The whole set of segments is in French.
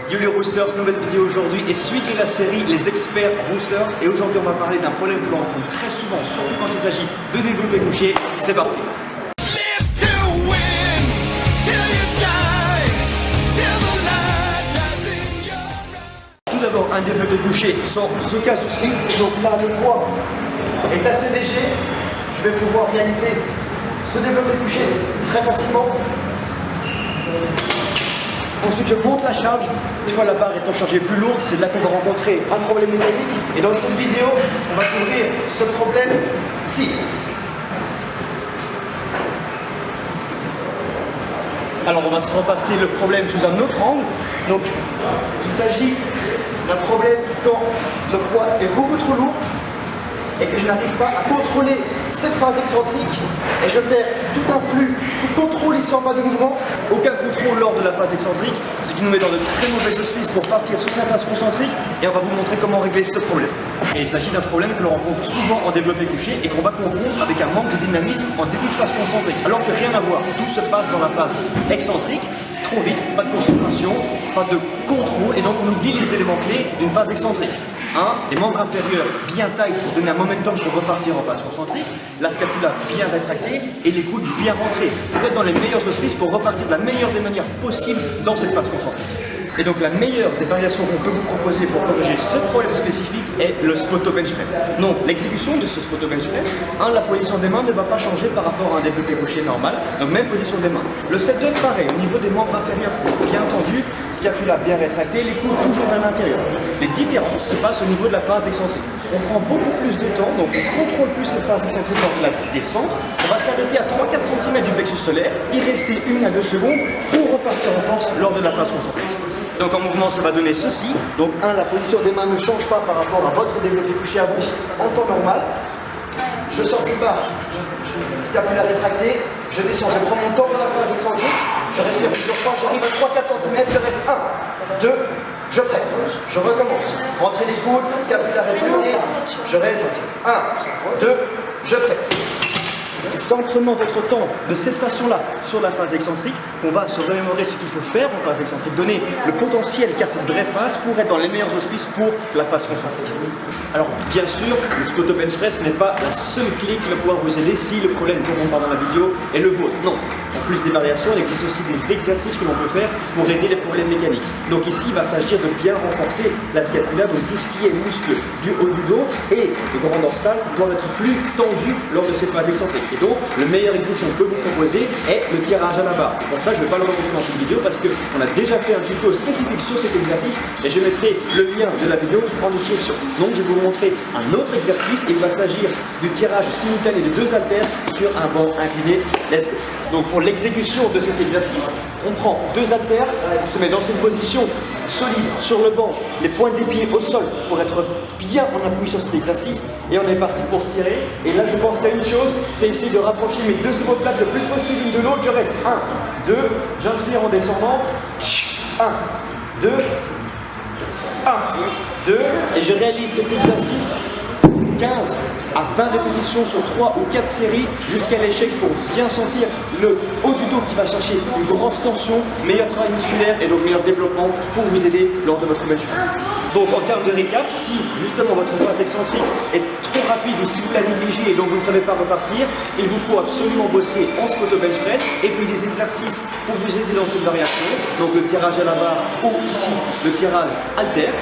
Yo les roosters, nouvelle vidéo aujourd'hui et suite de la série Les experts roosters. Et aujourd'hui on va parler d'un problème que l'on rencontre très souvent, surtout quand il s'agit de développé couché. C'est parti. Tout d'abord, un développé couché sans aucun souci. Donc là le poids est assez léger. Je vais pouvoir réaliser ce développé couché très facilement. Ensuite, je monte la charge. Une fois la barre étant chargée plus lourde, c'est là qu'on va rencontrer un problème mécanique. Et dans cette vidéo, on va couvrir ce problème-ci. Alors, on va se repasser le problème sous un autre angle. Donc, il s'agit d'un problème quand le poids est beaucoup trop lourd et que je n'arrive pas à contrôler cette phase excentrique et je perds tout un flux, tout contrôle ici en bas de mouvement. Aucun contrôle lors de la phase excentrique, ce qui nous met dans de très mauvais auspices pour partir sur sa phase concentrique et on va vous montrer comment régler ce problème. Et il s'agit d'un problème que l'on rencontre souvent en développé couché et qu'on va confondre avec un manque de dynamisme en début de phase concentrique. Alors que rien à voir, tout se passe dans la phase excentrique. Trop vite, pas de concentration, pas de contrôle et donc on oublie les éléments clés d'une phase excentrique. Les membres inférieurs bien tight pour donner un momentum pour repartir en phase concentrique, la scapula bien rétractée et les coudes bien rentrés pour être dans les meilleurs auspices pour repartir de la meilleure des manières possibles dans cette phase concentrique. Et donc la meilleure des variations qu'on peut vous proposer pour corriger ce problème spécifique est le spoto bench press. Non, l'exécution de ce spoto bench press, la position des mains ne va pas changer par rapport à un développé couché normal, donc même position des mains. Le setup pareil, au niveau des membres inférieurs c'est bien tendu, scapula bien rétracté, les coudes toujours vers l'intérieur. Les différences se passent au niveau de la phase excentrique. On prend beaucoup plus de temps, donc on contrôle plus cette phase excentrique lors de la descente. On va s'arrêter à 3-4 cm du plexus solaire, y rester 1 à 2 secondes pour repartir en force lors de la phase concentrique. Donc en mouvement ça va donner ceci. Donc la position des mains ne change pas par rapport à votre développé couché à vous en temps normal. Je sors ces barres, scapula rétractée, je descends, je prends mon temps dans la phase excentrique, je respire plusieurs fois, j'arrive à 3-4 cm, je reste 1, 2, je presse, je recommence, rentrez les coudes, scapula rétractée, je reste 1, 2, je presse. C'est en prenant votre temps de cette façon-là sur la phase excentrique qu'on va se remémorer ce qu'il faut faire en phase excentrique, donner le potentiel qu'a cette vraie phase pour être dans les meilleurs auspices pour la phase concentrique. Alors bien sûr, le spoto bench press n'est pas la seule clé qui va pouvoir vous aider si le problème dont on parle dans la vidéo est le vôtre. Non, en plus des variations, il existe aussi des exercices que l'on peut faire pour aider les problèmes mécaniques. Donc ici, il va s'agir de bien renforcer la scapula, donc tout ce qui est muscle du haut du dos et le grand dorsal doivent être plus tendus lors de cette phase excentrique. Et donc, le meilleur exercice qu'on peut vous proposer est le tirage à la barre. Pour ça, je ne vais pas le remontrer dans cette vidéo parce qu'on a déjà fait un tuto spécifique sur cet exercice et je mettrai le lien de la vidéo en description. Donc, je vais vous montrer un autre exercice. Il va s'agir du tirage simultané de 2 haltères sur un banc incliné. Let's go. Donc, pour l'exécution de cet exercice, on prend 2 haltères, on se met dans cette position solide sur le banc, les pointes des pieds au sol pour être bien en appui sur cet exercice et on est parti pour tirer. Et là je pense qu'à une chose, c'est essayer de rapprocher mes 2 omoplates le plus possible l'une de l'autre. Je reste 1, 2, j'inspire en descendant, 1, 2, 1, 2 et je réalise cet exercice 15 à 20 répétitions sur 3 ou 4 séries jusqu'à l'échec pour bien sentir le haut du dos qui va chercher une grosse tension, meilleur travail musculaire et donc meilleur développement pour vous aider lors de votre bench press. Donc en termes de récap, si justement votre phase excentrique est trop rapide ou si vous la négligez et donc vous ne savez pas repartir, il vous faut absolument bosser en spoto bench press et puis des exercices pour vous aider dans cette variation, donc le tirage à la barre ou ici le tirage haltère.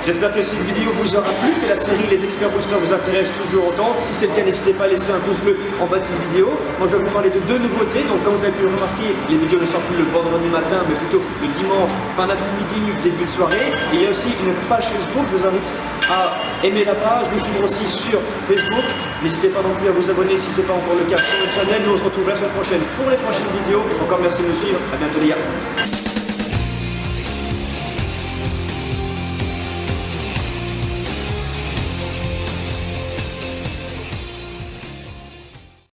J'espère que cette vidéo vous aura plu, que la série Les experts boosters vous intéresse toujours autant. Si c'est le cas, n'hésitez pas à laisser un pouce bleu en bas de cette vidéo. Moi, je vais vous parler de 2 nouveautés. Donc, comme vous avez pu le remarquer, les vidéos ne sortent plus le vendredi matin, mais plutôt le dimanche, fin d'après-midi, début de soirée. Et il y a aussi une page Facebook. Je vous invite à aimer la page, nous suivre aussi sur Facebook. N'hésitez pas non plus à vous abonner si ce n'est pas encore le cas sur le channel. Nous, on se retrouve la semaine prochaine pour les prochaines vidéos. Encore merci de nous suivre. À bientôt, les gars.